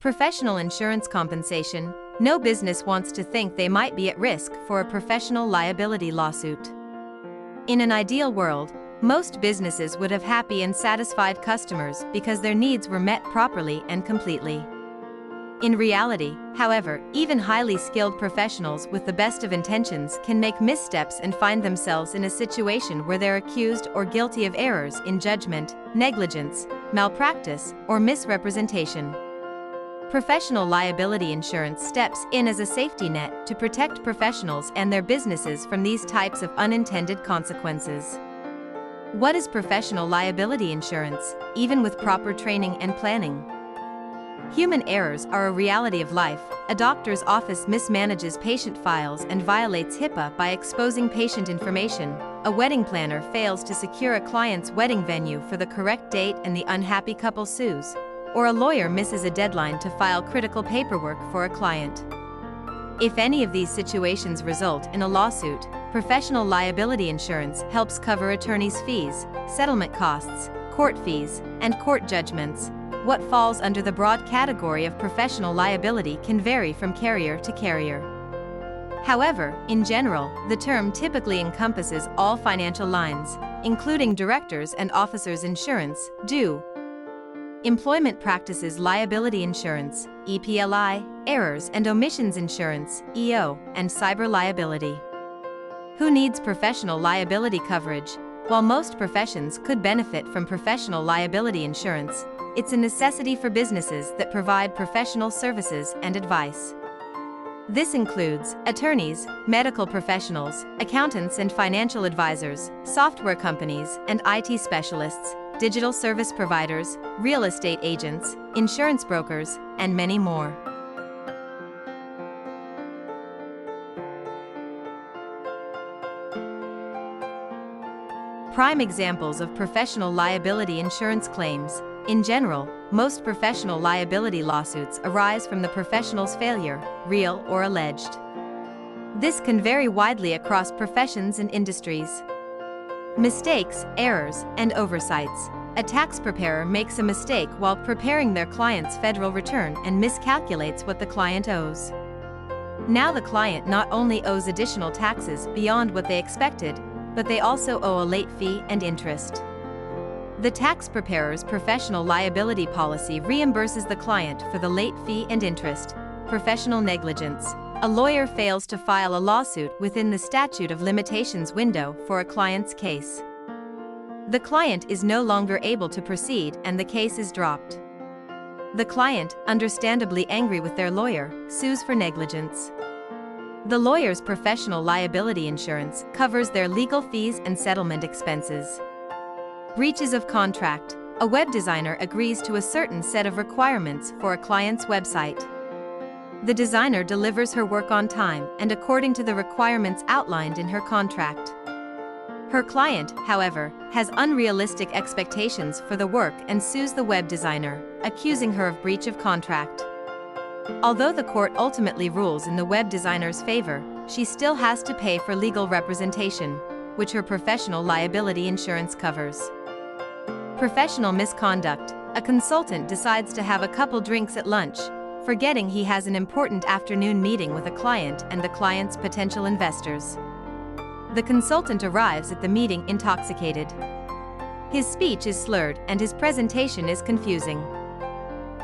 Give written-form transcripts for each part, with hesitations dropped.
Professional insurance compensation. No business wants to think they might be at risk for a professional liability lawsuit. In an ideal world, most businesses would have happy and satisfied customers because their needs were met properly and completely. In reality, however, even highly skilled professionals with the best of intentions can make missteps and find themselves in a situation where they're accused or guilty of errors in judgment, negligence, malpractice, or misrepresentation. Professional liability insurance steps in as a safety net to protect professionals and their businesses from these types of unintended consequences. What is professional liability insurance, even with proper training and planning? Human errors are a reality of life. A doctor's office mismanages patient files and violates HIPAA by exposing patient information. A wedding planner fails to secure a client's wedding venue for the correct date and the unhappy couple sues. Or a lawyer misses a deadline to file critical paperwork for a client. If any of these situations result in a lawsuit, professional liability insurance helps cover attorney's fees, settlement costs, court fees, and court judgments. What falls under the broad category of professional liability can vary from carrier to carrier. However, in general, the term typically encompasses all financial lines, including directors' and officers' insurance, due employment practices liability insurance, EPLI, errors and omissions insurance, EO, and cyber liability. Who needs professional liability coverage? While most professions could benefit from professional liability insurance, it's a necessity for businesses that provide professional services and advice. This includes attorneys, medical professionals, accountants and financial advisors, software companies and IT specialists, digital service providers, real estate agents, insurance brokers, and many more. Prime examples of professional liability insurance claims. In general, most professional liability lawsuits arise from the professional's failure, real or alleged. This can vary widely across professions and industries. Mistakes, errors, and oversights. A tax preparer makes a mistake while preparing their client's federal return and miscalculates what the client owes. Now the client not only owes additional taxes beyond what they expected, but they also owe a late fee and interest. The tax preparer's professional liability policy reimburses the client for the late fee and interest. Professional negligence. A lawyer fails to file a lawsuit within the statute of limitations window for a client's case. The client is no longer able to proceed and the case is dropped. The client, understandably angry with their lawyer, sues for negligence. The lawyer's professional liability insurance covers their legal fees and settlement expenses. Breaches of contract. A web designer agrees to a certain set of requirements for a client's website. The designer delivers her work on time and according to the requirements outlined in her contract. Her client, however, has unrealistic expectations for the work and sues the web designer, accusing her of breach of contract. Although the court ultimately rules in the web designer's favor, she still has to pay for legal representation, which her professional liability insurance covers. Professional misconduct. A consultant decides to have a couple drinks at lunch, forgetting he has an important afternoon meeting with a client and the client's potential investors. The consultant arrives at the meeting intoxicated. His speech is slurred and his presentation is confusing.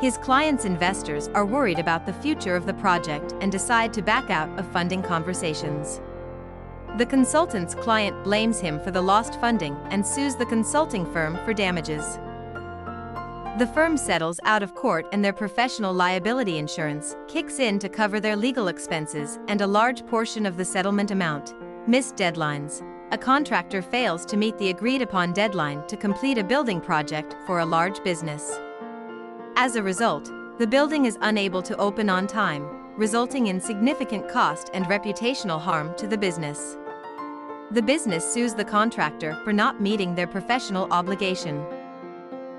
His client's investors are worried about the future of the project and decide to back out of funding conversations. The consultant's client blames him for the lost funding and sues the consulting firm for damages. The firm settles out of court and their professional liability insurance kicks in to cover their legal expenses and a large portion of the settlement amount. Missed deadlines. A contractor fails to meet the agreed-upon deadline to complete a building project for a large business. As a result, the building is unable to open on time, resulting in significant cost and reputational harm to the business. The business sues the contractor for not meeting their professional obligation.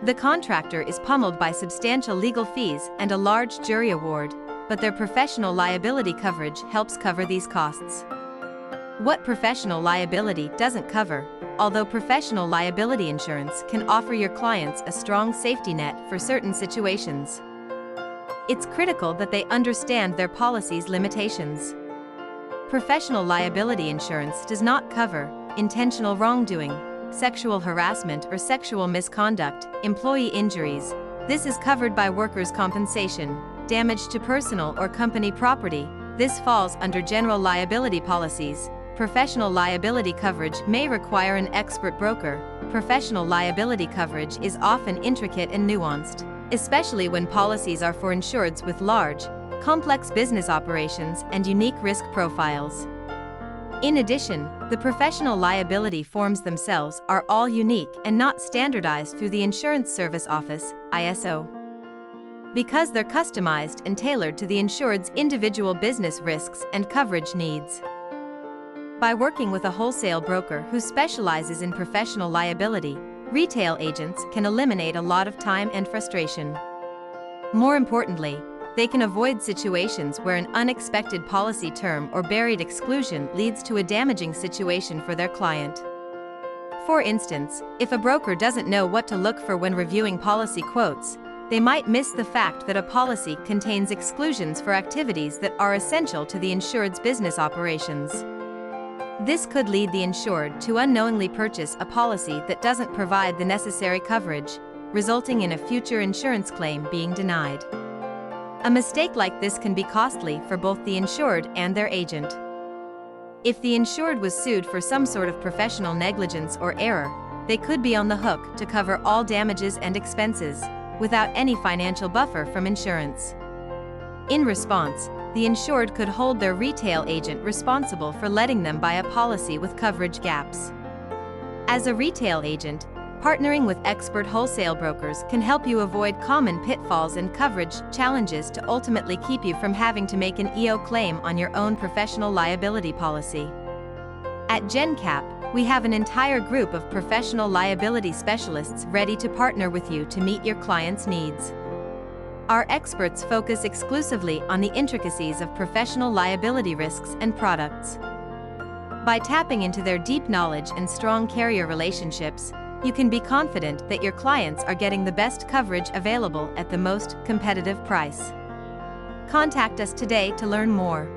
The contractor is pummeled by substantial legal fees and a large jury award, but their professional liability coverage helps cover these costs. What professional liability doesn't cover? Although professional liability insurance can offer your clients a strong safety net for certain situations, it's critical that they understand their policy's limitations. Professional liability insurance does not cover intentional wrongdoing, sexual harassment or sexual misconduct, employee injuries. This is covered by workers' compensation, damage to personal or company property. This falls under general liability policies. Professional liability coverage may require an expert broker. Professional liability coverage is often intricate and nuanced, especially when policies are for insureds with large, complex business operations and unique risk profiles. In addition, the professional liability forms themselves are all unique and not standardized through the Insurance Service Office, ISO. Because they're customized and tailored to the insured's individual business risks and coverage needs. By working with a wholesale broker who specializes in professional liability, retail agents can eliminate a lot of time and frustration. More importantly, they can avoid situations where an unexpected policy term or buried exclusion leads to a damaging situation for their client. For instance, if a broker doesn't know what to look for when reviewing policy quotes, they might miss the fact that a policy contains exclusions for activities that are essential to the insured's business operations. This could lead the insured to unknowingly purchase a policy that doesn't provide the necessary coverage, resulting in a future insurance claim being denied. A mistake like this can be costly for both the insured and their agent. If the insured was sued for some sort of professional negligence or error, they could be on the hook to cover all damages and expenses, without any financial buffer from insurance. In response, the insured could hold their retail agent responsible for letting them buy a policy with coverage gaps. As a retail agent, partnering with expert wholesale brokers can help you avoid common pitfalls and coverage challenges to ultimately keep you from having to make an EO claim on your own professional liability policy. At GenCap, we have an entire group of professional liability specialists ready to partner with you to meet your clients' needs. Our experts focus exclusively on the intricacies of professional liability risks and products. By tapping into their deep knowledge and strong carrier relationships, you can be confident that your clients are getting the best coverage available at the most competitive price. Contact us today to learn more.